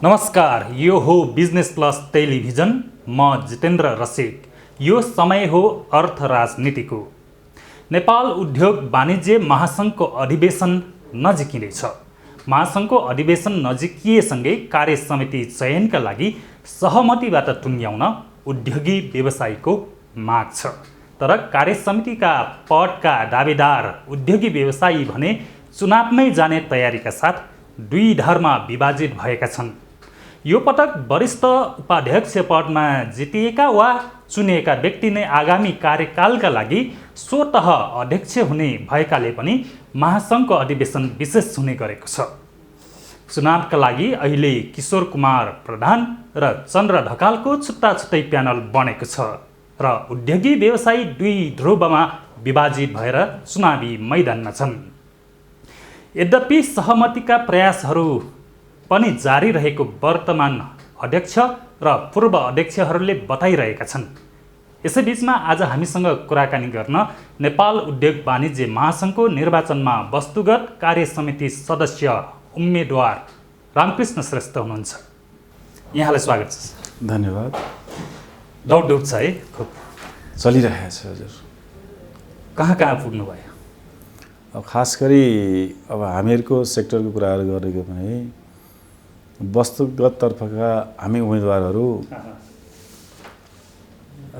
नमस्कार, यो हो बिजनेस प्लस टेलिभिजन। म जितेन्द्र रसिक। यो समय हो अर्थ राजनीतिको। नेपाल उद्योग वाणिज्य महासङ्घको अधिवेशन नजिकिँदैछ। महासङ्घको अधिवेशन नजिकिएसँगै कार्य समिति चयनका लागि सहमतिबाट टुङ्ग्याउन उद्योगी व्यवसायीको माग छ। तर कार्य समितिका पदका दावेदार उद्योगी व्यवसायी भने चुनावमै जाने तयारीका साथ दुई धारमा विभाजित भएका छन्। यो पटक वरिष्ठ उपाध्यक्ष पदमा जितिएका वा चुनिएका व्यक्ति नै आगामी कार्यकालका लागि स्वतः अध्यक्ष हुने भएकाले पनि महासङ्घको अधिवेशन विशेष हुने गरेको छ। चुनावका लागि अहिले किशोर कुमार प्रधान र चन्द्र ढकालको छुट्टा छुट्टै प्यानल बनेको छ र उद्योगी व्यवसायी दुई ध्रुवमा विभाजित भएर चुनावी मैदानमा छन्। यद्यपि सहमतिका प्रयासहरू पनि जारी रहेको वर्तमान अध्यक्ष र पूर्व अध्यक्षहरूले बताइरहेका छन्। यसैबीचमा आज हामीसँग कुराकानी गर्न नेपाल उद्योग वाणिज्य महासङ्घको निर्वाचनमा वस्तुगत कार्य समिति सदस्य उम्मेदवार रामकृष्ण श्रेष्ठ हुनुहुन्छ। यहाँलाई स्वागत छ। धन्यवाद। दौडधुप छ है? खुब चलिरहेको छ हजुर। कहाँ पुग्नुभयो? अब खास गरी अब हामीहरूको सेक्टरको कुराहरू गरेको भने वस्तुगत तर्फका हामी उम्मेदवारहरू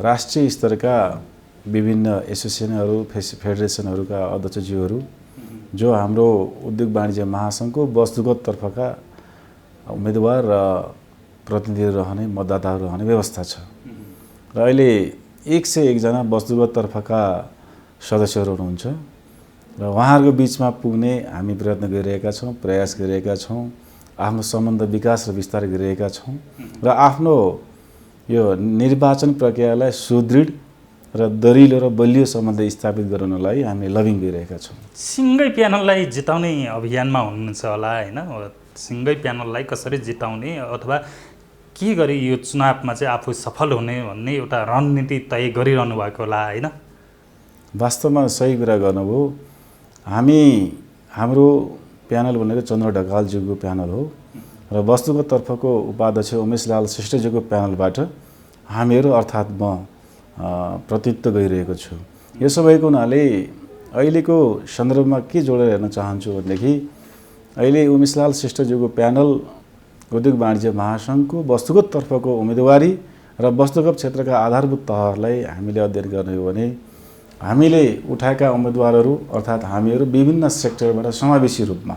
राष्ट्रिय स्तरका विभिन्न एसोसिएसनहरू फेडरेसनहरूका अध्यक्षज्यूहरू जो हाम्रो उद्योग वाणिज्य महासङ्घको वस्तुगत तर्फका उम्मेदवार र प्रतिनिधिहरू रहने मतदाताहरू रहने व्यवस्था छ र अहिले 101 जना वस्तुगत तर्फका सदस्यहरू हुनुहुन्छ र उहाँहरूको बिचमा पुग्ने हामी प्रयत्न गरिरहेका छौँ, प्रयास गरिरहेका छौँ, आफ्नो सम्बन्ध विकास र विस्तार गरिरहेका छौँ र आफ्नो यो निर्वाचन प्रक्रियालाई सुदृढ र दरिलो र बलियो सम्बन्ध स्थापित गराउनलाई हामी लबिङ गरिरहेका छौँ। सिङ्गै प्यानललाई जिताउने अभियानमा हुनुहुन्छ होला हैन? सिङ्गै प्यानललाई कसरी जिताउने अथवा के गरी यो चुनावमा चाहिँ आफू सफल हुने भन्ने एउटा रणनीति तय गरिरहनु भएको होला हैन? वास्तवमा सही कुरा गर्नुभयो। हाम्रो प्यानल भनेको चन्द्र ढकालज्यूको प्यानल हो र वस्तुगत तर्फको उपाध्यक्ष उमेशलाल श्रेष्ठज्यूको प्यानलबाट हामीहरू अर्थात् म प्रतिनिधित्व गरिरहेको छु। यसो भएको हुनाले अहिलेको सन्दर्भमा के जोडेर हेर्न चाहन्छु भनेदेखि अहिले उमेशलाल श्रेष्ठज्यूको प्यानल उद्योग वाणिज्य महासङ्घको वस्तुगत तर्फको उम्मेदवारी र वस्तुगत क्षेत्रका आधारभूत तहहरूलाई हामीले अध्ययन गर्ने हो भने हामीले उठाएका उम्मेदवारहरू अर्थात् हामीहरू विभिन्न सेक्टरबाट समावेशी रूपमा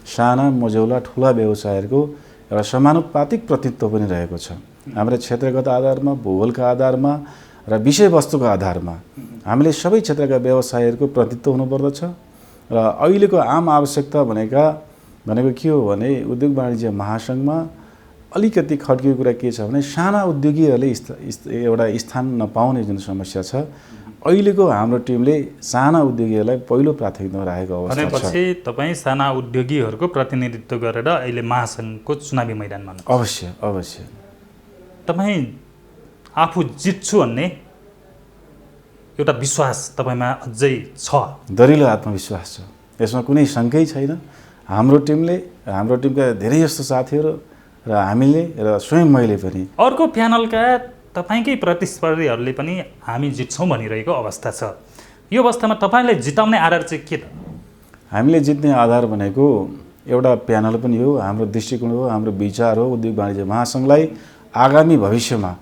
साना मझौला ठुला व्यवसायहरूको एउटा समानुपातिक प्रतिनिधित्व पनि रहेको छ। हाम्रो क्षेत्रगत आधारमा, भूगोलका आधारमा र विषयवस्तुको आधारमा हामीले सबै क्षेत्रका व्यवसायहरूको प्रतिनिधित्व हुनुपर्दछ र अहिलेको आम आवश्यकता भनेको के हो भने उद्योग वाणिज्य महासङ्घमा अलिकति खड्किएको कुरा के छ भने साना उद्योगीहरूले एउटा स्थान नपाउने जुन समस्या छ, अहिलेको हाम्रो टिमले साना उद्योगीहरूलाई पहिलो प्राथमिकतामा राखेको अवस्था छ। भनेपछि तपाईँ साना उद्योगीहरूको प्रतिनिधित्व गरेर अहिले महासङ्घको चुनावी मैदानमा? अवश्य। तपाईँ आफू जित्छु भन्ने एउटा विश्वास तपाईँमा अझै छ? दरिलो आत्मविश्वास छ, यसमा कुनै शङ्कै छैन। हाम्रो टिमका धेरै जस्तो साथीहरू र हामीले र स्वयं मैले पनि अर्को प्यानलका तपाईँकै प्रतिस्पर्धीहरूले पनि हामी जित्छौँ भनिरहेको अवस्था छ। यो अवस्थामा तपाईँलाई जिताउने आधार चाहिँ के त? हामीले जित्ने आधार भनेको एउटा प्यानल पनि हो, हाम्रो दृष्टिकोण हो, हाम्रो विचार हो। उद्योग वाणिज्य महासङ्घलाई आगामी भविष्यमा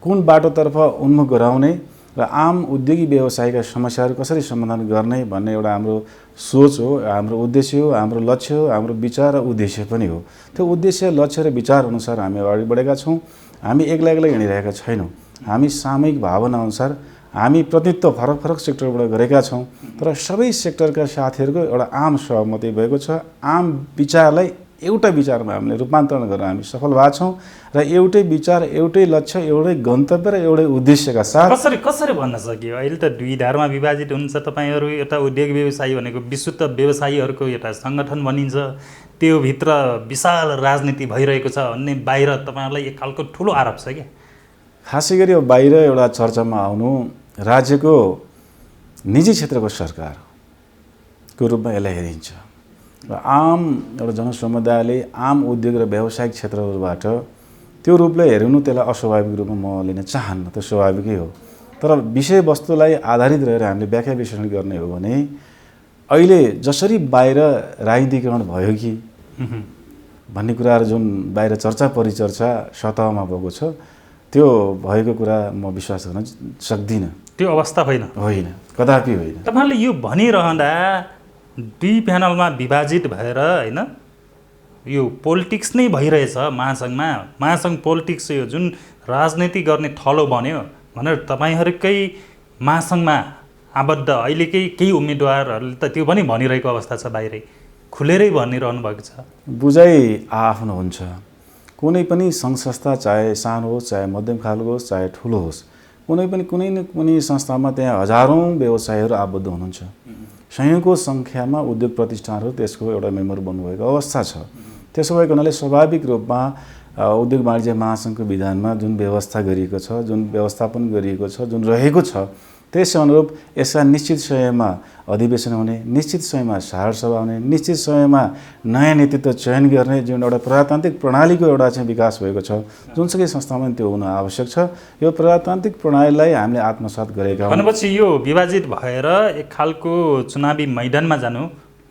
कुन बाटोतर्फ उन्मुख गराउने र आम उद्योगी व्यवसायका समस्याहरू कसरी समाधान गर्ने भन्ने एउटा हाम्रो सोच हो, हाम्रो उद्देश्य हो, हाम्रो लक्ष्य हो, हाम्रो विचार र उद्देश्य पनि हो। त्यो उद्देश्य, लक्ष्य र विचार अनुसार हामी अगाडि बढेका छौँ। हामी एक्लै हिँडिरहेका छैनौँ। हामी सामूहिक भावना अनुसार हामी प्रतिनिधित्व फरक सेक्टरबाट गरेका छौँ, तर सबै सेक्टरका साथीहरूको एउटा आम सहमति भएको छ। आम विचारलाई एउटा विचारमा हामीले रूपान्तरण गरेर हामी सफल भएका छौँ र एउटै विचार, एउटै लक्ष्य, एउटै गन्तव्य र एउटै उद्देश्यका साथ कसरी भन्न सकियो? अहिले त दुई धारमा विभाजित हुन्छ तपाईँहरू। एउटा उद्योग व्यवसायी भनेको विशुद्ध व्यवसायीहरूको एउटा सङ्गठन भनिन्छ, त्यो भित्र विशाल राजनीति भइरहेको छ भन्ने बाहिर तपाईँहरूलाई एक खालको ठुलो आरोप छ क्या? खासै गरी अब बाहिर एउटा चर्चामा आउनु राज्यको निजी क्षेत्रको सरकारको रूपमा यसलाई हेरिन्छ। र आम एउटा जनसमुदायले आम उद्योग र व्यावसायिक क्षेत्रहरूबाट त्यो रूपले हेर्नु त्यसलाई अस्वाभाविक रूपमा म लिन चाहन्न, त्यो स्वाभाविकै हो। तर विषयवस्तुलाई आधारित रहेर हामीले व्याख्या विश्लेषण गर्ने हो भने अहिले जसरी बाहिर राजनीतिकरण भयो कि भन्ने कुराहरू जुन बाहिर चर्चा परिचर्चा सतहमा भएको छ, त्यो भएको कुरा म विश्वास गर्न सक्दिनँ। त्यो अवस्था होइन, कदापि होइन। तपाईँले यो भनिरहँदा दुई प्यानलमा विभाजित भएर होइन यो पोलिटिक्स नै भइरहेछ महासङ्घमा, महासङ्घ पोलिटिक्स यो जुन राजनीति गर्ने थलो बन्यो भनेर तपाईँहरूकै महासङ्घमा आबद्ध अहिलेकै केही उम्मेदवारहरूले त त्यो पनि भनिरहेको अवस्था छ, बाहिरै खुलेरै भनिरहनु भएको छ। बुझाइ आआफ्नो हुन्छ। कुनै पनि सङ्घ संस्था चाहे सानो होस् चाहे मध्यम खालको होस् चाहे ठुलो होस्, कुनै न कुनै संस्थामा त्यहाँ हजारौँ व्यवसायीहरू आबद्ध हुनुहुन्छ। सयौँको सङ्ख्यामा उद्योग प्रतिष्ठानहरू त्यसको एउटा मेम्बर बन्नुभएको अवस्था छ। त्यसो भएको हुनाले स्वाभाविक रूपमा उद्योग वाणिज्य महासङ्घको विधानमा जुन व्यवस्था गरिएको छ, जुन व्यवस्थापन गरिएको छ, जुन रहेको छ, त्यस अनुरूप यसका निश्चित समयमा अधिवेशन हुने, निश्चित समयमा साधारण सभा हुने, निश्चित समयमा नयाँ नेतृत्व चयन गर्ने जुन एउटा प्रजातान्त्रिक प्रणालीको एउटा चाहिँ विकास भएको छ, जुनसुकै संस्थामा त्यो हुन आवश्यक छ। यो प्रजातान्त्रिक प्रणालीलाई हामीले आत्मसात गरेका हौँ। भनेपछि यो विभाजित भएर एक खालको चुनावी मैदानमा जानु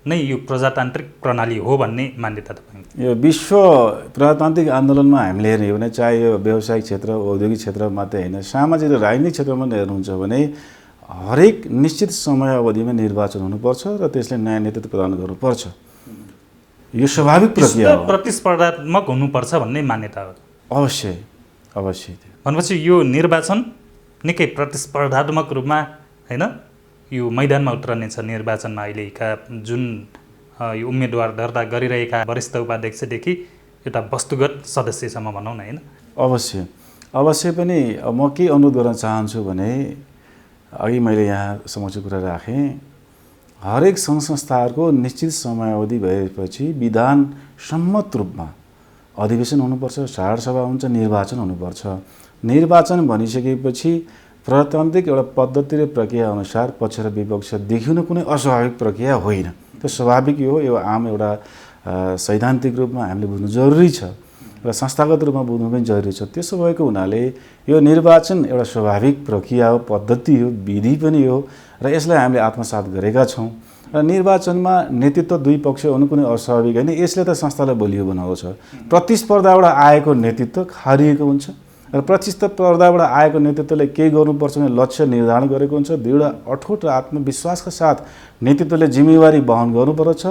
नै यो प्रजातान्त्रिक प्रणाली हो भन्ने मान्यता तपाईँ? यो विश्व प्रजातान्त्रिक आन्दोलनमा हामीले हेर्ने हो भने चाहे यो व्यावसायिक क्षेत्र औद्योगिक क्षेत्र मात्रै होइन, सामाजिक र राजनीतिक क्षेत्रमा हेर्नुहुन्छ भने हरेक निश्चित समय अवधिमा निर्वाचन हुनुपर्छ र त्यसले नयाँ नेतृत्व प्रदान गर्नुपर्छ। यो स्वाभाविक प्रक्रिया हो। प्रतिस्पर्धात्मक हुनुपर्छ भन्ने मान्यता हो। अवश्य। भनेपछि यो निर्वाचन निकै प्रतिस्पर्धात्मक रूपमा होइन यो मैदानमा उत्रने छ। निर्वाचनमा अहिलेका जुन यो उम्मेदवार दर्ता गरिरहेका वरिष्ठ उपाध्यक्षदेखि एउटा वस्तुगत सदस्यसम्म भनौँ न, होइन? अवश्य पनि म के अनुरोध गर्न चाहन्छु भने अघि मैले यहाँ समक्ष कुरा राखेँ, हरेक सङ्घ संस्थाहरूको निश्चित समयावधि भएपछि विधान सम्मत रूपमा अधिवेशन हुनुपर्छ, साधारण सभा हुन्छ, निर्वाचन हुनुपर्छ। निर्वाचन भनिसकेपछि प्रजातान्त्रिक एउटा पद्धति र प्रक्रिया अनुसार पक्ष र विपक्ष देखिनु कुनै अस्वाभाविक प्रक्रिया होइन। त्यो स्वाभाविक हो। यो आम एउटा सैद्धान्तिक रूपमा हामीले बुझ्नु जरुरी छ र संस्थागत रूपमा बुझ्नु पनि जरुरी छ। त्यसो भएको हुनाले यो निर्वाचन एउटा स्वाभाविक प्रक्रिया हो, पद्धति हो, विधि पनि हो र यसलाई हामीले आत्मसात गरेका छौँ। र निर्वाचनमा नेतृत्व दुई पक्ष हुनु कुनै अस्वाभाविक होइन। यसले त संस्थालाई बलियो बनाउँछ। प्रतिस्पर्धाबाट आएको नेतृत्व खारिएको हुन्छ र प्रतिस्पर्धाबाट आएको नेतृत्वले केही गर्नुपर्छ भने लक्ष्य निर्धारण गरेको हुन्छ। दृढ अठोट र आत्मविश्वासका साथ नेतृत्वले जिम्मेवारी वहन गर्नुपर्छ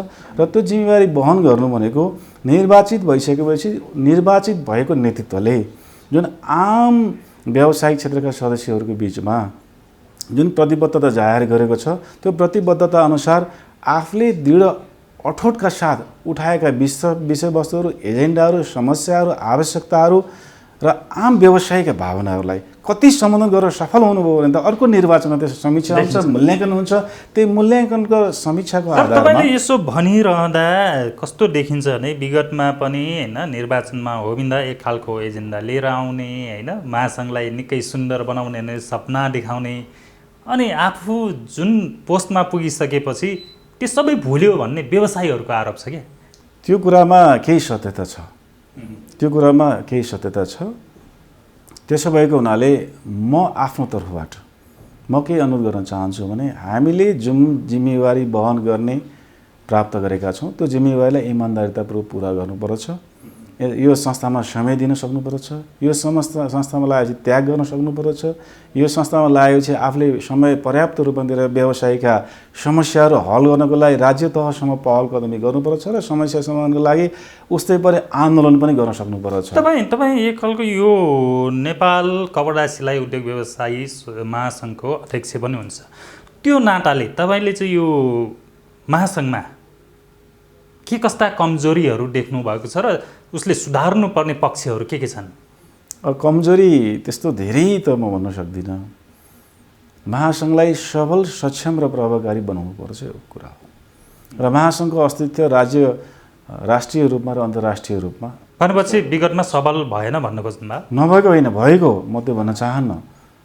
र त्यो जिम्मेवारी वहन गर्नु भनेको निर्वाचित भइसकेपछि निर्वाचित भएको नेतृत्वले जुन आम व्यावसायिक क्षेत्रका सदस्यहरूको बिचमा जुन प्रतिबद्धता जाहेर गरेको छ, त्यो प्रतिबद्धता अनुसार आफूले दृढ अठोटका साथ उठाएका विषयवस्तुहरू, एजेन्डाहरू, समस्याहरू, आवश्यकताहरू र आम व्यवसायिक भावनाहरूलाई कति सम्बोधन गरेर सफल हुनुभयो भने त अर्को निर्वाचनमा त्यसको समीक्षा हुन्छ, मूल्याङ्कन हुन्छ। त्यही मूल्याङ्कनको समीक्षाको आधारमा तपाईँले यसो भनिरहँदा कस्तो देखिन्छ भने विगतमा पनि होइन निर्वाचनमा हो बिन्दा एक खालको एजेन्डा लिएर आउने, होइन महासङ्घलाई निकै सुन्दर बनाउने सपना देखाउने, अनि आफू जुन पोस्टमा पुगिसकेपछि त्यो सबै भुल्यो भन्ने व्यवसायीहरूको आरोप छ क्या? त्यो कुरामा केही सत्यता छ। त्यसो भएको हुनाले म आफ्नो तर्फबाट म के अनुरोध गर्न चाहन्छु भने हामीले जुन जिम्मेवारी वहन गर्ने प्राप्त गरेका छौँ त्यो जिम्मेवारीलाई इमान्दारितापूर्वक पुरा गर्नुपर्छ। यो संस्थामा समय दिन सक्नुपर्छ। यो संस्थामा लागेपछि त्याग गर्न सक्नुपर्छ। यो संस्थामा लागेपछि आफूले समय पर्याप्त रूपमा दिएर व्यवसायका समस्याहरू हल गर्नको लागि राज्य तहसम्म पहल कदमी गर्नुपर्छ र समस्या समाधानको लागि उस्तै परे आन्दोलन पनि गर्न सक्नुपर्छ। तपाईँ एक खालको यो नेपाल कपडा सिलाइ उद्योग व्यवसायी महासङ्घको अध्यक्ष पनि हुन्छ। त्यो नाताले तपाईँले चाहिँ यो महासङ्घमा के कस्ता कमजोरीहरू देख्नु भएको छ र उसले सुधार्नुपर्ने पक्षहरू के छन्? कमजोरी त्यस्तो धेरै त म भन्न सक्दिनँ। महासङ्घलाई सबल, सक्षम र प्रभावकारी बनाउनु पर्छ यो कुरा हो। र महासङ्घको अस्तित्व राष्ट्रिय रूपमा र अन्तर्राष्ट्रिय रूपमा भनेपछि विगतमा सबल भएन भन्न खोज्नुभयो? नभएको होइन, भएको म त्यो भन्न चाहन्न।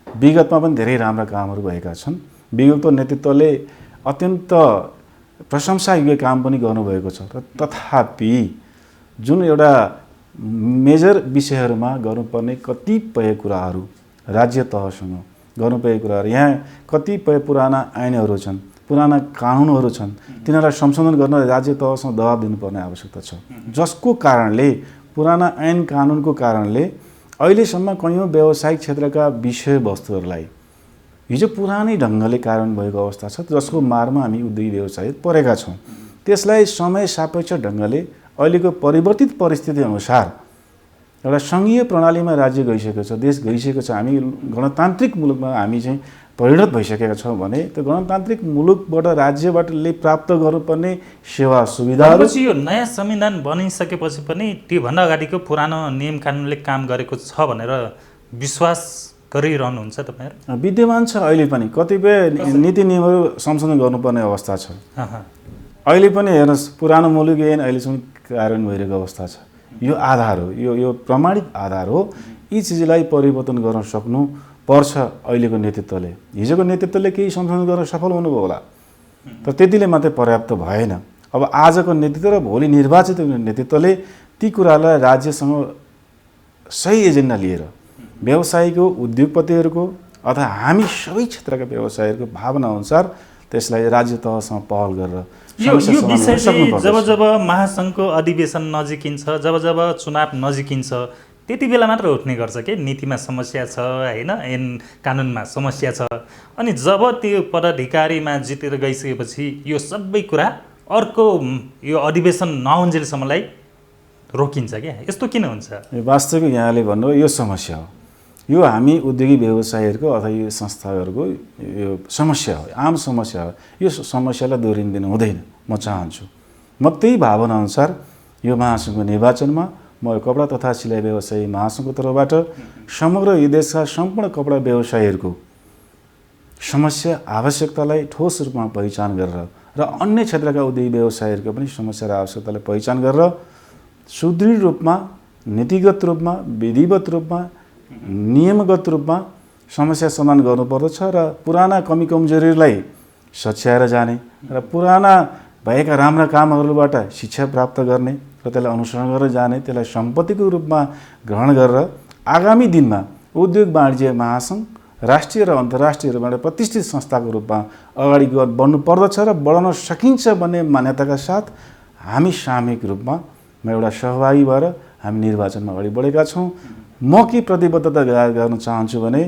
विगतमा पनि धेरै राम्रा कामहरू भएका छन्। विगतको नेतृत्वले अत्यन्त प्रशंसायोग्य काम पनि गर्नुभएको छ। र तथापि जुन एउटा मेजर विषयहरूमा गर्नुपर्ने कतिपय कुराहरू राज्य तहसँग गर्नुपर्ने कुराहरू, यहाँ कतिपय पुराना ऐनहरू छन्, पुराना कानुनहरू छन्, तिनीहरूलाई संशोधन गर्न राज्य तहसँग दबाब दिनुपर्ने आवश्यकता छ। जसको कारणले पुराना ऐन कानुनको कारणले अहिलेसम्म कैयौँ व्यावसायिक क्षेत्रका विषयवस्तुहरूलाई हिजो पुरानै ढङ्गले कार्यान्वयन भएको अवस्था छ, जसको मारमा हामी उद्योगी व्यवसायी परेका छौँ। त्यसलाई समय सापेक्ष ढङ्गले अहिलेको परिवर्तित परिस्थिति अनुसार एउटा सङ्घीय प्रणालीमा राज्य गइसकेको छ, देश गइसकेको छ, हामी गणतान्त्रिक मुलुकमा हामी चाहिँ परिणत भइसकेका छौँ भने त्यो गणतान्त्रिक मुलुकबाट राज्यबाटले प्राप्त गर्नुपर्ने सेवा सुविधाहरू यो नयाँ संविधान बनिसकेपछि पनि त्योभन्दा अगाडिको पुरानो नियम कानुनले काम गरेको छ भनेर विश्वास गरिरहनुहुन्छ तपाईँहरू? विद्यमान छ। अहिले पनि कतिपय नीति नियमहरू संशोधन गर्नुपर्ने अवस्था छ। अहिले पनि हेर्नुहोस्, पुरानो मुलुक ऐन अहिलेसम्म कार्यान्वयन भइरहेको अवस्था छ। यो आधार हो, यो प्रमाणित आधार हो। यी चिजलाई परिवर्तन गर्न सक्नु पर्छ अहिलेको नेतृत्वले। हिजोको नेतृत्वले केही संशोधन गर्न सफल हुनुभयो होला, तर त्यतिले मात्रै पर्याप्त भएन। अब आजको नेतृत्व र भोलि निर्वाचित नेतृत्वले ती कुरालाई राज्यसँग सही एजेन्डा लिएर व्यवसायीको, उद्योगपतिहरूको अथवा हामी सबै क्षेत्रका व्यवसायीहरूको भावना अनुसार त्यसलाई राज्य तहसँग पहल गरेर यो विषय चाहिँ जब जब महासङ्घको अधिवेशन नजिकिन्छ, जब जब चुनाव नजिकिन्छ, त्यति बेला मात्र उठ्ने गर्छ कि नीतिमा समस्या छ, होइन, ऐन कानुनमा समस्या छ। अनि जब त्यो पदाधिकारीमा जितेर गइसकेपछि यो सबै कुरा अर्को यो अधिवेशन नहुन्जेलसम्मलाई रोकिन्छ क्या? यस्तो किन हुन्छ? वास्तविक यहाँले भन्नु यो समस्या हो। यो हामी उद्योगी व्यवसायीहरूको अथवा यो संस्थाहरूको यो समस्या हो, आम समस्या हो। यो समस्यालाई दोहोरिनु हुँदैन, म चाहन्छु। म त्यही भावना अनुसार यो महासङ्घको निर्वाचनमा म कपडा तथा सिलाइ व्यवसायी महासङ्घको तर्फबाट समग्र यो देशका सम्पूर्ण कपडा व्यवसायीहरूको समस्या आवश्यकतालाई ठोस रूपमा पहिचान गरेर र अन्य क्षेत्रका उद्योगी व्यवसायीहरूको पनि समस्या र आवश्यकतालाई पहिचान गरेर सुदृढ रूपमा, नीतिगत रूपमा, विधिवत रूपमा, नियमगत रूपमा समस्या समाधान गर्नुपर्दछ र पुराना कमी कमजोरीलाई सच्याएर जाने र पुराना भएका राम्रा कामहरूबाट शिक्षा प्राप्त गर्ने र त्यसलाई अनुसरण गरेर जाने, त्यसलाई सम्पत्तिको रूपमा ग्रहण गरेर आगामी दिनमा उद्योग वाणिज्य महासङ्घ राष्ट्रिय र अन्तर्राष्ट्रिय रूपमा प्रतिष्ठित संस्थाको रूपमा अगाडि बढ्नु पर्दछ र बढाउन सकिन्छ भन्ने मान्यताका साथ हामी सामूहिक रूपमा एउटा सहभागी भएर हामी निर्वाचनमा अगाडि बढेका छौँ। म के प्रतिबद्धता गर्न चाहन्छु भने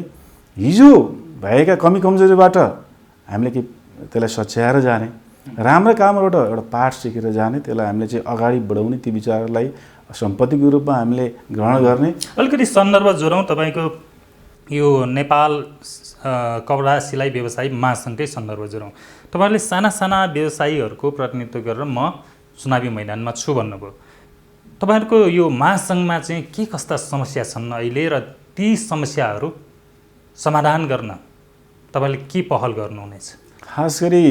हिजो भएका कमी कमजोरीबाट हामीले के त्यसलाई सच्याएर जाने, राम्रा कामबाट एउटा पाठ सिकेर जाने, त्यसलाई हामीले चाहिँ अगाडि बढाउने, ती विचारलाई सम्पत्तिको रूपमा हामीले ग्रहण गर्ने। अलिकति सन्दर्भ जोडौँ, तपाईँको यो नेपाल कपडा सिलाइ व्यवसायी महासङ्घकै सन्दर्भ जोडौँ। तपाईँहरूले साना साना व्यवसायीहरूको प्रतिनिधित्व गरेर म चुनावी मैदानमा छु भन्नुभयो। तपाईँहरूको यो महासङ्घमा चाहिँ के कस्ता समस्या छन् अहिले र ती समस्याहरू समाधान गर्न तपाईँले के पहल गर्नुहुनेछ? खास गरी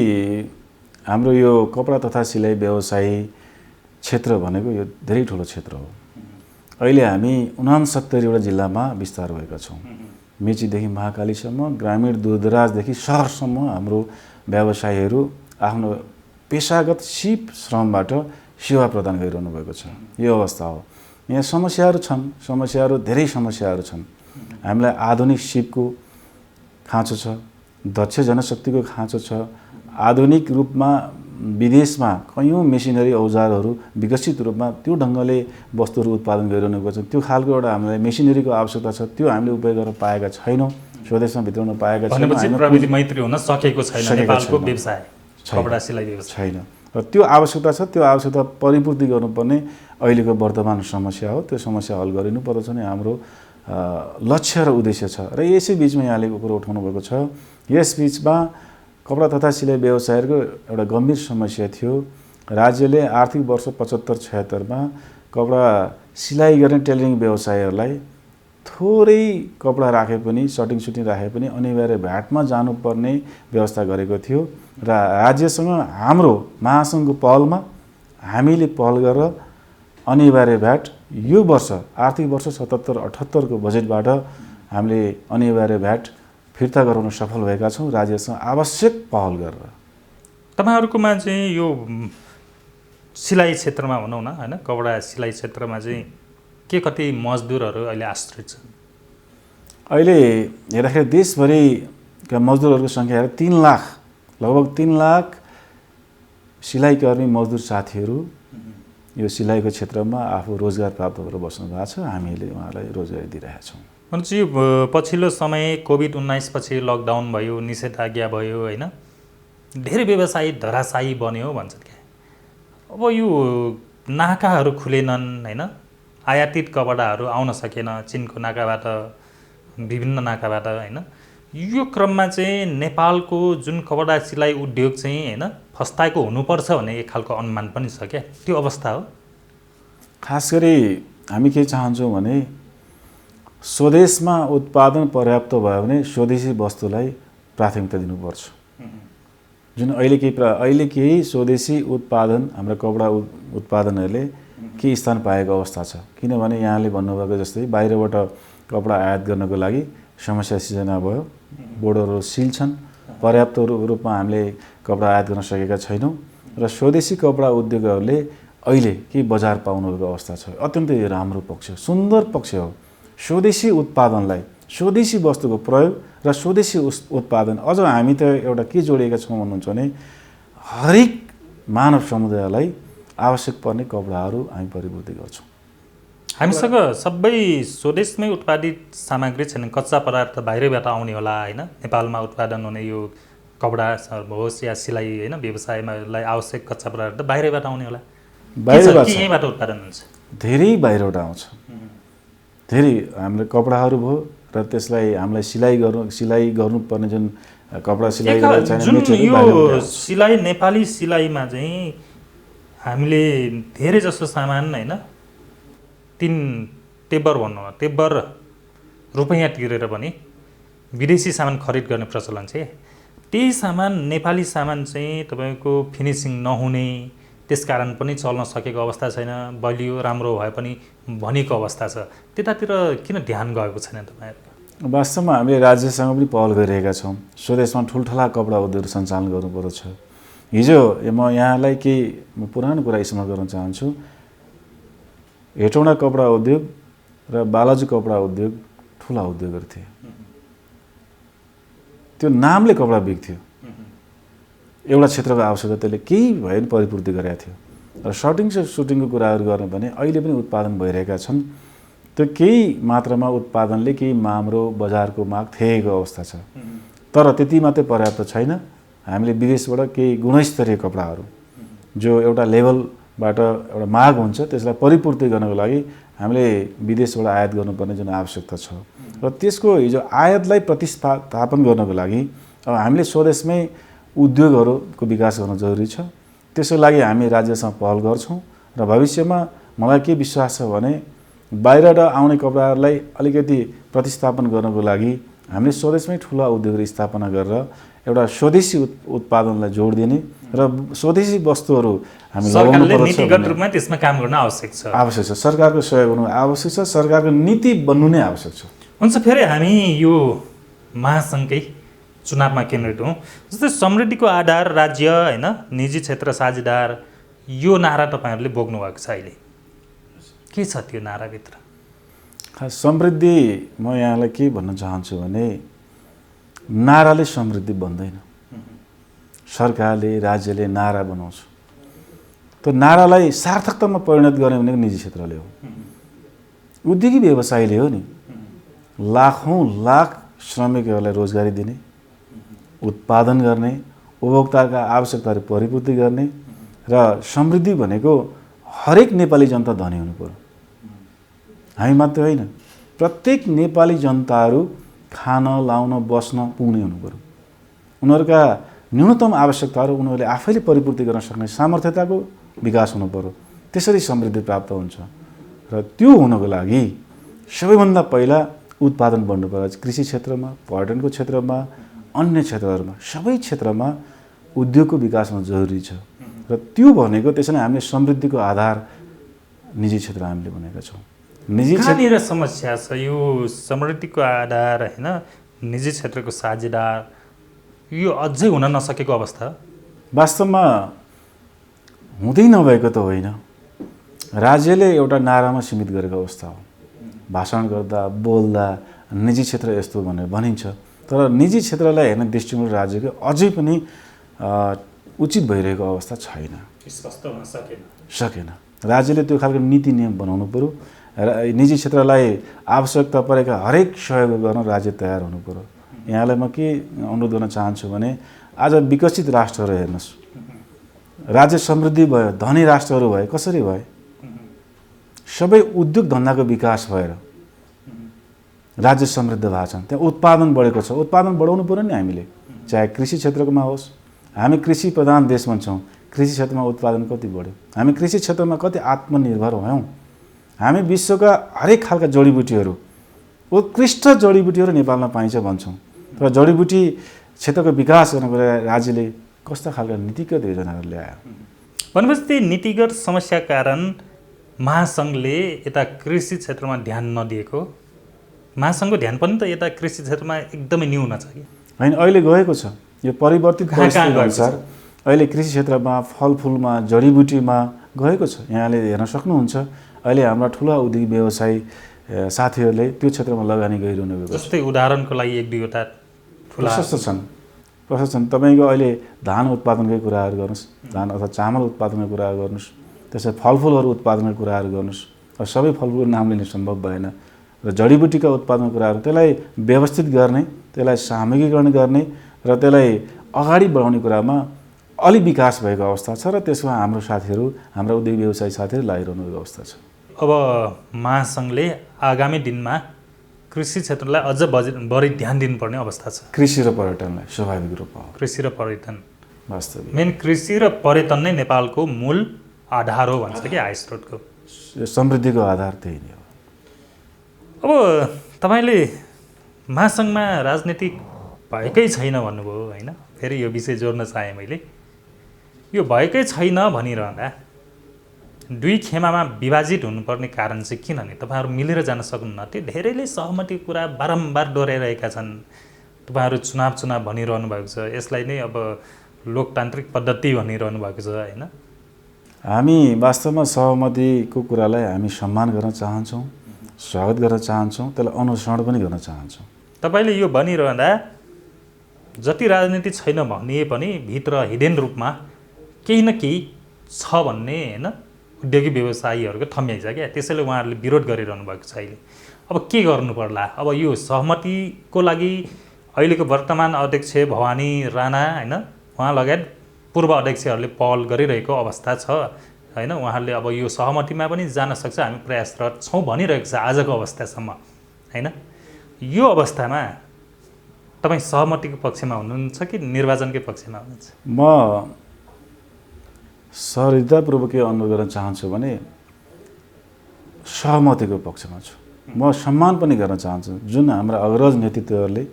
हाम्रो यो कपडा तथा सिलाइ व्यवसायी क्षेत्र भनेको यो धेरै ठुलो क्षेत्र हो। अहिले हामी 69वटा जिल्लामा विस्तार भएका छौँ। मेचीदेखि महाकालीसम्म, ग्रामीण दूरदराजदेखि सहरसम्म हाम्रो व्यवसायीहरू आफ्नो पेसागत सिप श्रमबाट सेवा प्रदान गरिरहनु भएको छ। यो अवस्था हो। यहाँ समस्याहरू छन्, धेरै समस्याहरू छन्। हामीलाई आधुनिक सिपको खाँचो छ, दक्ष जनशक्तिको खाँचो छ। आधुनिक रूपमा विदेशमा कैयौँ मेसिनरी औजारहरू विकसित रूपमा त्यो ढङ्गले वस्तुहरू उत्पादन गरिरहनु भएको छ। त्यो खालको एउटा हामीलाई मेसिनरीको आवश्यकता छ, त्यो हामीले उपयोग गर्न पाएका छैनौँ, स्वदेशमा भित्राउन पाएका छैनौँ। प्रविधि मैत्री हुन सकेको छैन नेपालको व्यवसाय, कपडा सिलाइ व्यवसाय छैन। र त्यो आवश्यकता छ, त्यो आवश्यकता परिपूर्ति गर्नुपर्ने अहिलेको वर्तमान समस्या हो। त्यो समस्या हल गरिनु पर्दछ नै हाम्रो लक्ष्य र उद्देश्य छ। र यसै बिचमा यहाँले कुरो उठाउनु भएको छ, यस बिचमा कपडा तथा सिलाइ व्यवसायहरूको एउटा गम्भीर समस्या थियो। राज्यले आर्थिक वर्ष 75-76मा कपडा सिलाइ गर्ने टेलरिङ व्यवसायहरूलाई थोरै कपडा राखे पनि, सटिङ सुटिङ राखे पनि अनिवार्य भ्याटमा जानुपर्ने व्यवस्था गरेको थियो। र राज्यसँग हाम्रो महासङ्घको पहलमा हामीले पहल गरेर अनिवार्य भ्याट यो वर्ष आर्थिक वर्ष 77-78 को बजेटबाट हामीले अनिवार्य भ्याट फिर्ता गराउन सफल भएका छौँ राज्यसँग आवश्यक पहल गरेर। तपाईहरुकोमा चाहिँ यो सिलाइ क्षेत्रमा भनौँ न हैन, कपडा सिलाइ क्षेत्रमा चाहिँ के कति मजदुरहरू अहिले आश्रित छन्? अहिले हेर्दाखेरि देशभरिका मजदुरहरूको सङ्ख्या हेरेर 3 लाख, लगभग 3 लाख सिलाइकर्मी मजदुर साथीहरू यो सिलाइको क्षेत्रमा आफू रोजगार प्राप्त गरेर बस्नु भएको छ। हामीले उहाँलाई रोजगारी दिइरहेका छौँ। भनेपछि यो पछिल्लो समय कोभिड-19 पछि लकडाउन भयो, निषेधाज्ञा भयो हैन, धेरै व्यवसायी धराशायी बन्यो भन्छन् क्या। अब यो नाकाहरू खुलेनन् हैन, आयातित कपडाहरू आउन सकेन चीनको नाकाबाट, विभिन्न नाकाबाट हैन। यो क्रममा चाहिँ नेपालको जुन कपडा सिलाइ उद्योग चाहिँ हैन फस्ताएको हुनुपर्छ भन्ने एक खालको अनुमान पनि छ क्या, त्यो अवस्था हो? खास गरी हामी के चाहन्छौँ भने स्वदेशमा उत्पादन पर्याप्त भयो भने स्वदेशी वस्तुलाई प्राथमिकता दिनुपर्छ। जुन अहिले केही स्वदेशी उत्पादन हाम्रो कपडा उत्पादनहरूले के स्थान पाएको अवस्था छ। किनभने यहाँले भन्नुभएको जस्तै बाहिरबाट कपडा आयात गर्नको लागि समस्या सिर्जना भयो, बोर्डरहरू सिल छन्, पर्याप्त रूपमा हामीले कपडा आयात गर्न सकेका छैनौँ र स्वदेशी कपडा उद्योगहरूले अहिले के बजार पाउनुको अवस्था छ। अत्यन्तै राम्रो पक्ष, सुन्दर पक्ष हो। स्वदेशी उत्पादनलाई, स्वदेशी वस्तुको प्रयोग र स्वदेशी उत्पादन, अझ हामी त एउटा के जोडिएका छौँ भन्नुहुन्छ भने हरेक मानव समुदायलाई आवश्यक पर्ने कपडाहरू हामी परिपूर्ति गर्छौँ। हामीसँग सबै स्वदेशमै उत्पादित सामग्री छैन, कच्चा पदार्थ बाहिरबाट आउने होला हैन, नेपालमा उत्पादन हुने यो कपडा होस् या सिलाइ हैन व्यवसायमालाई आवश्यक कच्चा पदार्थ बाहिरबाट आउने होला, बाहिरबाट यहीँबाट उत्पादन हुन्छ? धेरै बाहिरबाट आउँछ, धेरै हाम्रो कपडाहरू भयो र त्यसलाई हामीलाई सिलाइ गर्नुपर्ने जुन कपडा सिलाइ गरेर चाहिने यो सिलाइ नेपाली सिलाइमा चाहिँ हामीले धेरै जसो सामान हैन 3 टेब्बर भनौँ न, टेब्बर रुपैयाँ तिरेर पनि विदेशी सामान खरिद गर्ने प्रचलन छ। त्यही सामान नेपाली सामान चाहिँ तपाईको फिनिसिङ नहुने, त्यसकारण पनि चल्न सकेको अवस्था छैन, बलियो राम्रो भए पनि भनेको अवस्था छ। त्यतातिर किन ध्यान गएको छैन तपाईहरुको? वास्तवमा हामीले राज्यसँग पनि पहल गरिरहेका छौँ। स्वदेशमा ठुल्ठुला कपडा उद्योग सञ्चालन गर्नुपर्छ। हिजो म यहाँलाई पुरानो कुरा स्मरण गर्न चाहन्छु। हेटौँडा कपडा उद्योग र बालाजु कपडा उद्योग ठुला उद्योगहरू थिए। त्यो नामले कपडा बिक्थ्यो, एउटा क्षेत्रको आवश्यकता त्यसले केही भए पनि परिपूर्ति गरेका थियो। र सुटिङको कुराहरू गर्ने भने अहिले पनि उत्पादन भइरहेका छन्। त्यो केही मात्रामा उत्पादनले केही माम्रो बजारको माग थिएको अवस्था छ, तर त्यति मात्रै पर्याप्त छैन। हामीले विदेशबाट केही गुणस्तरीय कपडाहरू जो एउटा लेभलबाट एउटा माग हुन्छ त्यसलाई परिपूर्ति गर्नको लागि हामीले विदेशबाट आयात गर्नुपर्ने जुन आवश्यकता छ र त्यसको हिजो आयातलाई प्रतिस्थापन गर्नको लागि अब हामीले स्वदेशमै उद्योगहरूको विकास गर्न जरुरी छ। त्यसको लागि हामी राज्यसँग पहल गर्छौँ र भविष्यमा मलाई के विश्वास छ भने बाहिरबाट आउने कपडाहरूलाई अलिकति प्रतिस्थापन गर्नको लागि हामीले स्वदेशमै ठुला उद्योगहरू स्थापना गरेर एउटा स्वदेशी उत्पादनलाई जोड दिने र स्वदेशी वस्तुहरू हामी सरकारले नीतिगत रूपमा त्यसमा काम गर्न आवश्यक छ। सरकारको सहयोग हुनु आवश्यक छ, सरकारको नीति बन्नु नै आवश्यक छ। हुन्छ, फेरि हामी यो महासङ्घकै चुनावमा केन्द्रित हौँ। जस्तै समृद्धिको आधार राज्य हैन, निजी क्षेत्र साझेदार, यो नारा तपाईहरुले बोक्नु भएको छ। अहिले के छ त्यो नाराभित्र? खास समृद्धि म यहाँलाई के भन्न चाहन्छु भने नाराले समृद्धि बन्दैन। सरकारले, राज्यले नारा बनाउँछ, त्यो नारालाई सार्थकतामा परिणत गर्ने भनेको निजी क्षेत्रले हो, उद्योगी व्यवसायले हो नि। लाखौँ लाख श्रमिकहरूलाई रोजगारी दिने, उत्पादन गर्ने, उपभोक्ताका आवश्यकताहरू परिपूर्ति गर्ने र समृद्धि भनेको हरेक नेपाली जनता धनी हुनु पर्यो। हामी मात्रै होइन, प्रत्येक नेपाली जनताहरू खान, लाउन, बस्न पुग्ने हुनु पर्यो। उनीहरूका न्यूनतम आवश्यकताहरू उनीहरूले आफैले परिपूर्ति गर्न सक्ने सामर्थ्यताको विकास हुनु पर्यो। त्यसरी समृद्धि प्राप्त हुन्छ र त्यो हुनको लागि सबैभन्दा पहिला उत्पादन बढ्नु पर्यो। कृषि क्षेत्रमा, पर्यटनको क्षेत्रमा, अन्य क्षेत्रहरूमा, सबै क्षेत्रमा उद्योगको विकास हुन जरुरी छ र त्यो भनेको त्यसैले हामीले समृद्धिको आधार निजी क्षेत्र हामीले भनेका छौँ। निजी कहाँनिर समस्या छ यो समृद्धिको आधार हैन, निजी क्षेत्रको साझेदार, यो अझै हुन नसकेको अवस्था? वास्तवमा हुँदै नभएको त होइन, राज्यले एउटा नारामा सीमित गरेको अवस्था हो। भाषण गर्दा बोल्दा निजी क्षेत्र यस्तो भनेर भनिन्छ, तर निजी क्षेत्रलाई हेर्ने दृष्टिकोण राज्यको अझै पनि उचित भइरहेको अवस्था छैन, स्पष्ट हुन सकेन। राज्यले त्यो खालको नीति नियम बनाउनु पर्यो र निजी क्षेत्रलाई आवश्यकता परेका हरेक सहयोग गर्न राज्य तयार हुनु पर्यो। यहाँलाई म के अनुरोध गर्न चाहन्छु भने आज विकसित राष्ट्रहरू हेर्नुहोस्, राज्य समृद्धि भयो, धनी राष्ट्रहरू भए, कसरी भए? सबै उद्योग धन्दाको विकास भएर राज्य समृद्ध भएको छन्, त्यहाँ उत्पादन बढेको छ। उत्पादन बढाउनु पर्यो नि हामीले, चाहे कृषि क्षेत्रकोमा होस्। हामी कृषि प्रधान देश भन्छौँ, कृषि क्षेत्रमा उत्पादन कति बढ्यो? हामी कृषि क्षेत्रमा कति आत्मनिर्भर भयौँ? हामी विश्वका हरेक खालका जडीबुटीहरू, उत्कृष्ट जडीबुटीहरू नेपालमा पाइन्छ भन्छौँ, तर जडीबुटी क्षेत्रको विकास गर्नको लागि राज्यले कस्ता खालका नीतिगत योजनाहरू ल्यायो? भनेपछि त्यही नीतिगत समस्या कारण महासङ्घले यता कृषि क्षेत्रमा ध्यान नदिएको, महासङ्घको ध्यान पनि त यता कृषि क्षेत्रमा एकदमै न्यून छ कि होइन? अहिले गएको छ, यो परिवर्तित परिस्थिति अनुसार अहिले कृषि क्षेत्रमा, फलफुलमा, जडीबुटीमा गएको छ। यहाँले हेर्न सक्नुहुन्छ, अहिले हाम्रा ठुला उद्योग व्यवसायी साथीहरूले त्यो क्षेत्रमा लगानी गरिरहनु भएको छ। जस्तै उदाहरणको लागि एक दुईवटा प्रशस्त छन्। तपाईँको अहिले धान उत्पादनकै कुराहरू गर्नुहोस्, धान अथवा चामल उत्पादनकै कुराहरू गर्नुहोस्, त्यसै फलफुलहरू उत्पादनकै कुराहरू गर्नुहोस्। सबै फलफुलको नाम लिन सम्भव भएन, र जडीबुटीका उत्पादनको कुराहरू, त्यसलाई व्यवस्थित गर्ने, त्यसलाई सामूहिकीकरण गर्ने र त्यसलाई अगाडि बढाउने कुरामा अलि विकास भएको अवस्था छ, र त्यसमा हाम्रो साथीहरू, हाम्रा उद्योग व्यवसायी साथीहरू लागिरहनु भएको अवस्था छ। अब महासङ्घले आगामी दिनमा कृषि क्षेत्रलाई अझ बढी ध्यान दिनुपर्ने अवस्था छ। कृषि र पर्यटनलाई स्वाभाविक रूपमा, कृषि र पर्यटन वास्तविक मेन कृषि र पर्यटन नै नेपालको मूल आधार हो भन्छ कि आय स्रोतको, समृद्धिको आधार त्यही नै हो। अब तपाईँले महासङ्घमा राजनीति भएकै छैन भन्नुभयो होइन? फेरि यो विषय जोड्न चाहेँ मैले। यो भएकै छैन भनिरहँदा दुई खेमामा विभाजित हुनुपर्ने कारण चाहिँ किन नि? तपाईँहरू मिलेर जान सक्नुहुन्न? त्यो धेरैले सहमतिको कुरा बारम्बार दोहोऱ्याइरहेका छन्। तपाईँहरू चुनाव भनिरहनु भएको छ, यसलाई नै अब लोकतान्त्रिक पद्धति भनिरहनु भएको छ होइन? हामी वास्तवमा सहमतिको कुरालाई हामी सम्मान गर्न चाहन्छौँ, स्वागत गर्न चाहन्छौँ, त्यसलाई अनुसरण पनि गर्न चाहन्छौँ। तपाईँले यो भनिरहँदा जति राजनीति छैन भनिए पनि भित्र हिडेन रूपमा केही न केही छ भन्ने होइन उद्योगी व्यवसायीहरूको थम्याइ छ क्या, त्यसैले उहाँहरूले विरोध गरिरहनु भएको छ। अहिले अब के गर्नु पर्ला? अब यो सहमतिको लागि अहिलेको वर्तमान अध्यक्ष भवानी राणा होइन, उहाँ लगायत पूर्व अध्यक्षहरूले पहल गरिरहेको अवस्था छ होइन? उहाँहरूले अब यो सहमतिमा पनि जान सक्छ, हामी प्रयासरत छौँ भनिरहेको छ आजको अवस्थासम्म होइन? यो अवस्थामा तपाईँ सहमतिको पक्षमा हुनुहुन्छ कि निर्वाचनकै पक्षमा हुनुहुन्छ? म सहृदयपूर्वक के अनुरोध गर्न चाहन्छु भने सहमतिको पक्षमा छु। म सम्मान पनि गर्न चाहन्छु जुन हाम्रा अग्रज नेतृत्वहरूले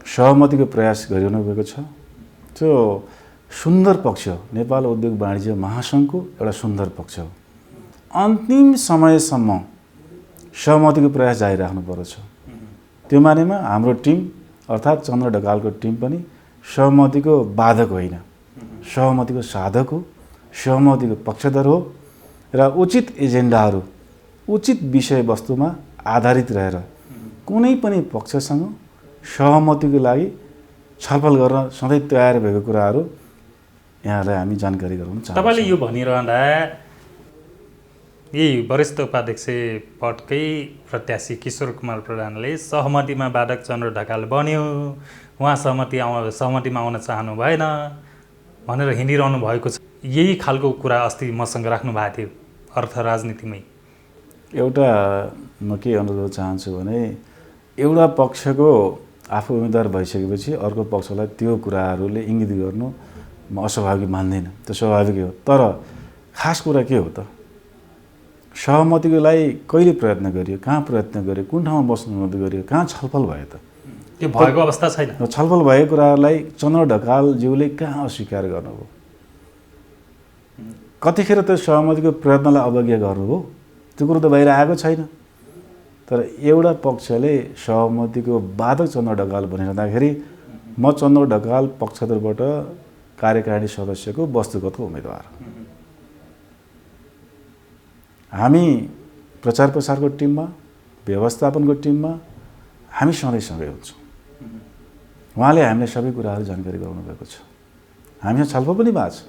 सहमतिको प्रयास गरिरहनु भएको छ। त्यो सुन्दर पक्ष हो, नेपाल उद्योग वाणिज्य महासङ्घको एउटा सुन्दर पक्ष हो। अन्तिम समयसम्म सहमतिको प्रयास जारी राख्नु पर्छ। त्यो मानेमा हाम्रो टिम अर्थात् चन्द्र ढकालको टिम पनि सहमतिको बाधक होइन, सहमतिको साधक हो, सहमतिको पक्षधर हो र उचित एजेन्डाहरू, उचित विषयवस्तुमा आधारित रहेर कुनै पनि पक्षसँग सहमतिको लागि छलफल गर्न सधैँ तयार भएको कुराहरू यहाँलाई हामी जानकारी गराउन चाहन्छौँ। तपाईँले यो भनिरहँदा यही वरिष्ठ उपाध्यक्ष पदकै प्रत्याशी किशोर कुमार प्रधानले सहमतिमा बाधक चन्द्र ढकाल बन्यो, उहाँ सहमतिमा आउन चाहनु भएन भनेर हिँडिरहनु भएको छ। यही खालको कुरा अस्ति मसँग राख्नु भएको थियो अर्थ राजनीतिमै। एउटा म के अनुरोध चाहन्छु भने एउटा पक्षको आफू उम्मेदवार भइसकेपछि अर्को पक्षलाई त्यो कुराहरूले इङ्गित गर्नु म अस्वाभाविक मान्दिनँ, त्यो स्वाभाविकै हो। तर खास कुरा के हो त, सहमतिको लागि कहिले प्रयत्न गरियो, कहाँ प्रयत्न गरियो, कुन ठाउँमा बस्नु गरियो, कहाँ छलफल भयो त? त्यो भएको अवस्था छैन। छलफल भएको कुरालाई चन्द्र ढकालज्यूले कहाँ अस्वीकार गर्नुभयो? कतिखेर त्यो सहमतिको प्रयत्नलाई अवज्ञा गर्नुभयो? त्यो कुरो त बाहिर आएको छैन। तर एउटा पक्षले सहमतिको बाधक चन्द्र ढकाल भनिरहँदाखेरि म चन्द्र ढकाल पक्षतर्फबाट कार्यकारिणी सदस्यको वस्तुगतको उम्मेदवार। हामी प्रचार प्रसारको टिममा, व्यवस्थापनको टिममा हामी सँगै हुन्छौँ। उहाँले हामीले सबै कुराहरू जानकारी गराउनु भएको छ। हामीसँग छलफल पनि भएको छ।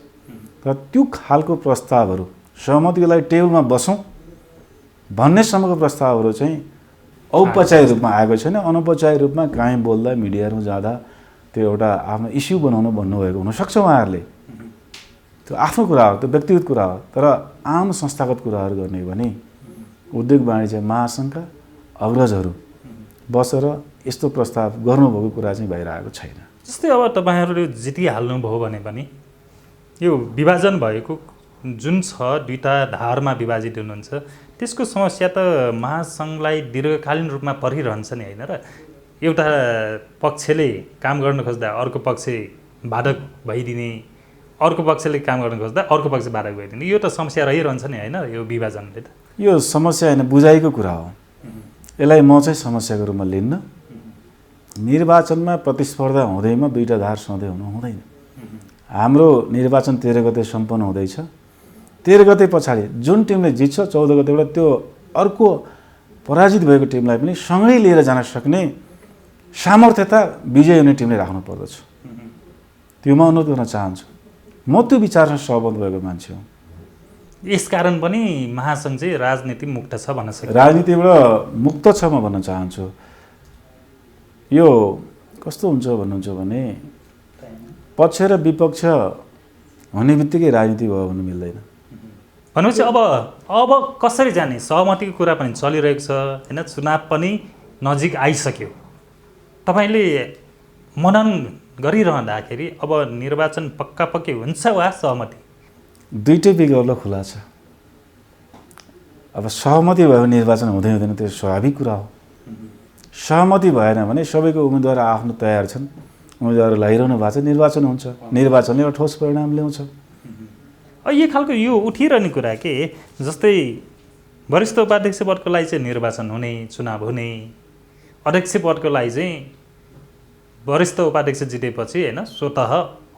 तर त्यो खालको प्रस्तावहरू सहमतिको लागि टेबलमा बसौँ भन्नेसम्मको प्रस्तावहरू चाहिँ औपचारिक रूपमा आएको छैन। अनौपचारिक रूपमा काहीँ बोल्दा, मिडियामा जाँदा त्यो एउटा आफ्नो इस्यु बनाउनु भन्नुभएको हुनसक्छ उहाँहरूले। त्यो आफ्नो कुरा हो, त्यो व्यक्तिगत कुरा हो। तर आम संस्थागत कुराहरू गर्ने हो भने उद्योग वाणिज्य महासङ्घका अग्रजहरू बसेर यस्तो प्रस्ताव गर्नुभएको कुरा चाहिँ बाहिर आएको छैन। जस्तै अब तपाईँहरूले जितिहाल्नुभयो भने पनि यो विभाजन भएको जुन छ, दुईटा धारमा विभाजित हुनुहुन्छ, त्यसको समस्या त महासङ्घलाई दीर्घकालीन रूपमा परिरहन्छ नि, होइन र? एउटा पक्षले काम गर्न खोज्दा अर्को पक्ष बाधक भइदिने, अर्को पक्षले काम गर्न खोज्दा अर्को पक्ष बाधक भइदिने, यो त समस्या रहिरहन्छ नि, होइन? यो विभाजनले त यो समस्या होइन, बुझाइको कुरा हो। यसलाई म चाहिँ समस्याको रूपमा लिन्न। निर्वाचनमा प्रतिस्पर्धा हुँदैमा दुईटा धार सधैँ हुनु हुँदैन। हाम्रो निर्वाचन 13 गते सम्पन्न हुँदैछ। 13 गते पछाडि जुन टिमले जित्छ 14 गतेबाट त्यो अर्को पराजित भएको टिमलाई पनि सँगै लिएर जान सक्ने सामर्थ्यता विजय हुने टिमले राख्नु पर्दछ। त्यो म अनुरोध गर्न चाहन्छु। म त्यो विचारमा सहमत भएको मान्छे हुँ। यसकारण पनि महासङ्घ चाहिँ राजनीति मुक्त छ भन्न सकिन्छ। राजनीतिबाट मुक्त छ म भन्न चाहन्छु। यो कस्तो हुन्छ भन्नुहुन्छ भने पक्ष र विपक्ष हुने बित्तिकै राजनीति भयो भन्नु मिल्दैन। भनेपछि अब कसरी जाने? सहमतिको कुरा पनि चलिरहेको छ, होइन? चुनाव पनि नजिक आइसक्यो। तपाईँले मनन गरिरहँदाखेरि अब निर्वाचन पक्कै हुन्छ वा सहमति? दुईटै विकल्प खुला छ। अब सहमति भयो भने निर्वाचन हुँदैन, त्यो स्वाभाविक कुरा हो। सहमति भएन भने सबैको उम्मेदवार आफ्नो तयार छन्, उम्मेदवारहरू लगाइरहनु भएको छ, निर्वाचन हुन्छ। निर्वाचनले एउटा ठोस परिणाम ल्याउँछ। यो खालको यो उठिरहने कुरा के, जस्तै वरिष्ठ उपाध्यक्ष पदको लागि चाहिँ निर्वाचन हुने, चुनाव हुने, अध्यक्ष पदको लागि चाहिँ वरिष्ठ उपाध्यक्ष जितेपछि, होइन, स्वतः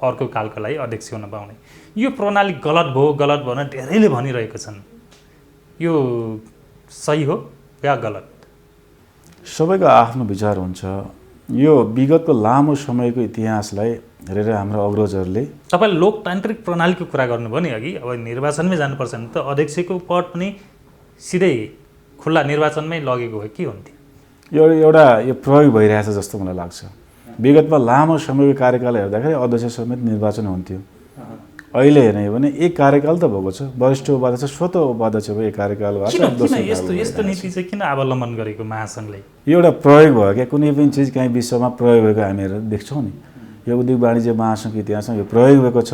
अर्को कालको लागि अध्यक्ष हुन पाउने, यो प्रणाली गलत भयो भने धेरैले भनिरहेको छन्। यो सही हो या गलत? सबैको आफ्नो विचार हुन्छ। यो विगतको लामो समयको इतिहासलाई हेरेर हाम्रो अग्रजहरूले तपाईँले लोकतान्त्रिक प्रणालीको कुरा गर्नुभयो नि अघि। अब निर्वाचनमै जानुपर्छ भने त अध्यक्षको पद पनि सिधै खुल्ला निर्वाचनमै लगेको भए के हुन्थ्यो? यो प्रयोग भइरहेछ जस्तो मलाई लाग्छ। विगतमा लामो समयको कार्यकाल हेर्दाखेरि अध्यक्ष समेत निर्वाचन हुन्थ्यो। अहिले हेर्ने भने एक कार्यकाल त भएको छ, वरिष्ठ उपाध्यक्ष स्वतः उपाध्यक्ष भयो, एक कार्यकाल भएको छ। यस्तो नीति चाहिँ किन अवलम्बन गरेको महासङ्घले? एउटा प्रयोग भयो क्या, कुनै पनि चिज कहीँ विश्वमा प्रयोग भएको हामीहरू देख्छौँ नि। यो उद्योग वाणिज्य महासङ्घको इतिहासमा यो प्रयोग भएको छ।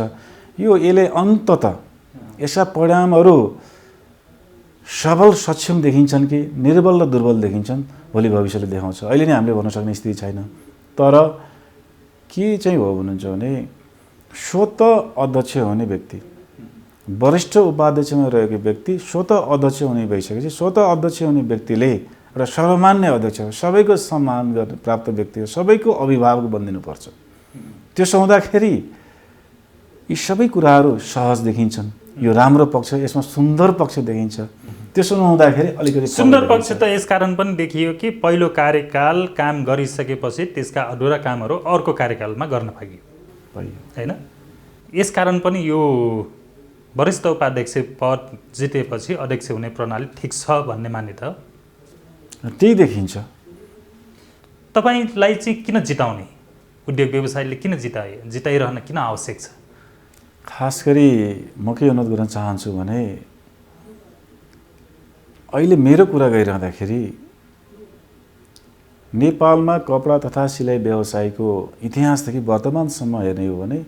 यसले अन्ततः यस्ता परिणामहरू सबल सक्षम देखिन्छन् कि निर्बल र दुर्बल देखिन्छन्, भोलि भविष्यले देखाउँछ। अहिले नै हामीले भन्न सक्ने स्थिति छैन। तर के चाहिँ हो भन्नुहुन्छ भने स्वतः अध्यक्ष हुने व्यक्ति, वरिष्ठ उपाध्यक्षमा रहेको व्यक्ति स्वतः अध्यक्ष हुने भइसकेपछि स्वतः अध्यक्ष हुने व्यक्तिले एउटा सर्वमान्य अध्यक्ष, सबैको सम्मान गर्ने प्राप्त व्यक्ति हो, सबैको अभिभावक बनिदिनुपर्छ। त्यसो हुँदाखेरि यी सबै कुराहरू सहज देखिन्छन्। यो राम्रो पक्ष, यसमा सुन्दर पक्ष देखिन्छ। त्यसो नहुँदाखेरि अलिकति सुन्दर पक्ष त यसकारण पनि देखियो कि पहिलो कार्यकाल काम गरिसकेपछि त्यसका अधुरा कामहरू अर्को कार्यकालमा गर्न पाइयो, होइन? यसकारण पनि यो वरिष्ठ उपाध्यक्ष पद जितेपछि अध्यक्ष हुने प्रणाली ठिक छ भन्ने मान्यता त्यही देखिन्छ। तपाईँलाई चाहिँ किन जिताउने? उद्योग व्यवसायले किन जिताइरहन किन आवश्यक छ? खास गरी म के अनुरोध गर्न चाहन्छु भने अहिले मेरो कुरा गरिरहँदाखेरि नेपालमा कपडा तथा सिलाइ व्यवसायको इतिहासदेखि वर्तमानसम्म हेर्ने हो भने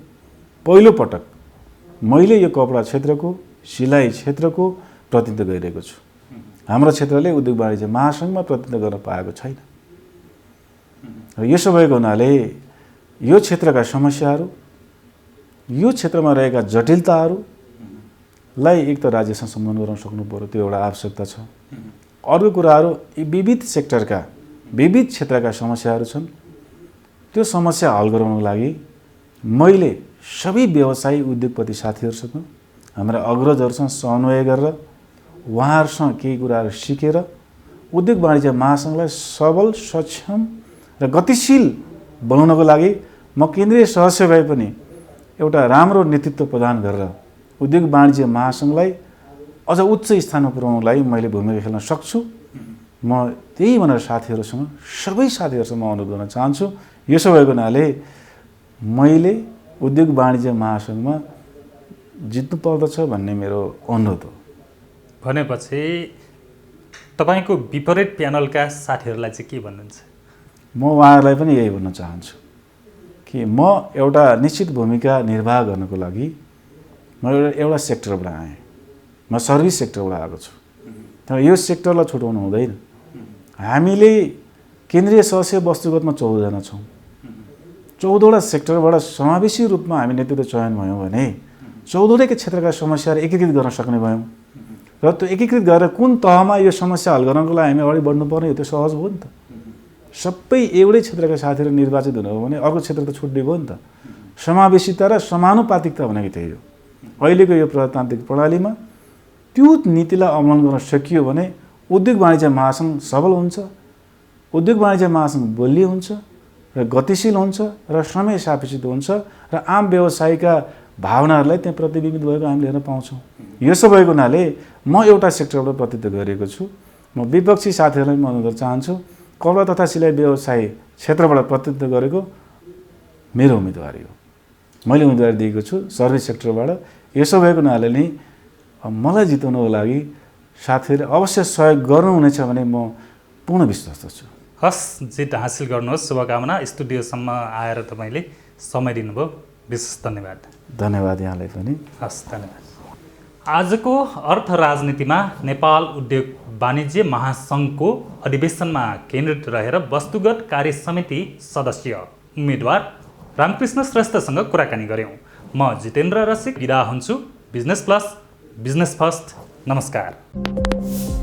पहिलो पटक मैले यो कपडा क्षेत्रको, सिलाइ क्षेत्रको प्रतिनिधित्व गरिरहेको छु। हाम्रो क्षेत्रले उद्योग वाणिज्य महासङ्घमा प्रतिनिधित्व गर्न पाएको छैन। र यसो भएको हुनाले यो क्षेत्रका समस्याहरू, यो क्षेत्रमा रहेका जटिलताहरूलाई एक त राज्यसँग सम्बन्ध गर्न सक्नु पर्यो, त्यो एउटा आवश्यकता छ। अर्को कुराहरू यी विविध सेक्टरका, विविध क्षेत्रका समस्याहरू छन्, त्यो समस्या हल गराउनको लागि मैले सबै व्यवसायी उद्योगपति साथीहरूसँग हाम्रा अग्रजहरूसँग समन्वय गरेर उहाँहरूसँग केही कुराहरू सिकेर उद्योग वाणिज्य महासङ्घलाई सबल, सक्षम र गतिशील बनाउनको लागि म केन्द्रीय सदस्य भए पनि एउटा राम्रो नेतृत्व प्रदान गरेर उद्योग वाणिज्य महासङ्घलाई अझ उच्च स्थानमा पुर्याउनलाई मैले भूमिका खेल्न सक्छु। म त्यही भनेर साथीहरूसँग, सबै साथीहरूसँग म अनुरोध गर्न चाहन्छु। यसो भएको हुनाले मैले उद्योग वाणिज्य महासङ्घमा जित्नु पर्दछ भन्ने मेरो अनुरोध हो। भनेपछि तपाईँको विपरीत प्यानलका साथीहरूलाई चाहिँ के भन्नुहुन्छ? म उहाँहरूलाई पनि यही भन्न चाहन्छु कि म एउटा निश्चित भूमिका निर्वाह गर्नको लागि म एउटा सेक्टरबाट आएँ। म सर्भिस सेक्टरबाट आएको छु। तर यो सेक्टरलाई छुटाउनु हुँदैन। हामीले केन्द्रीय सदस्य वस्तुगतमा 14 जना छौँ। 14वटा सेक्टरबाट समावेशी रूपमा हामी नेतृत्व चयन भयौँ भने 14वटै क्षेत्रका समस्याहरू एकीकृत गर्न सक्ने भयौँ र त्यो एकीकृत गरेर कुन तहमा यो समस्या हल गर्नको लागि हामी अगाडि बढ्नुपर्ने, त्यो सहज भयो नि त। सबै एउटै क्षेत्रका साथीहरू निर्वाचित हुनु हो भने अर्को क्षेत्र त छुट्ने भयो नि त। समावेशिता र समानुपातिकता भनेको त्यही हो। अहिलेको यो प्रजातान्त्रिक प्रणालीमा त्यो नीतिलाई अमल गर्न सकियो भने उद्योग वाणिज्य महासङ्घ सबल हुन्छ, उद्योग वाणिज्य महासङ्घ बलियो हुन्छ र गतिशील हुन्छ र समय सापेक्षित हुन्छ र आम व्यवसायीका भावनाहरूलाई त्यहाँ प्रतिबिम्बित भएको हामीले हेर्न पाउँछौँ। यसो भएको हुनाले म एउटा सेक्टरबाट प्रतिनिधित्व गरेको छु। म विपक्षी साथीहरूलाई म अनुरोध चाहन्छु, कपडा तथा सिलाइ व्यवसाय क्षेत्रबाट प्रतिनिधित्व गरेको मेरो उम्मेदवारी हो। मैले उम्मेदवारी दिएको छु सर्भिस सेक्टरबाट। यसो भएको हुनाले नै मलाई जिताउनको लागि साथीहरूले अवश्य सहयोग गर्नुहुनेछ भने म पूर्ण विश्वास छु। हस्, जित हासिल गर्नुहोस्। शुभकामना। स्टुडियोसम्म आएर तपाईँले समय दिनुभयो, विशेष धन्यवाद। धन्यवाद यहाँलाई पनि। हस्, धन्यवाद। आजको अर्थ राजनीतिमा नेपाल उद्योग वाणिज्य महासङ्घको अधिवेशनमा केन्द्रित रहेर वस्तुगत कार्य समिति सदस्य उम्मेदवार रामकृष्ण श्रेष्ठसँग कुराकानी गऱ्यौँ। म जितेन्द्र रसिक बिदा हुन्छु। Business plus, business first. नमस्कार।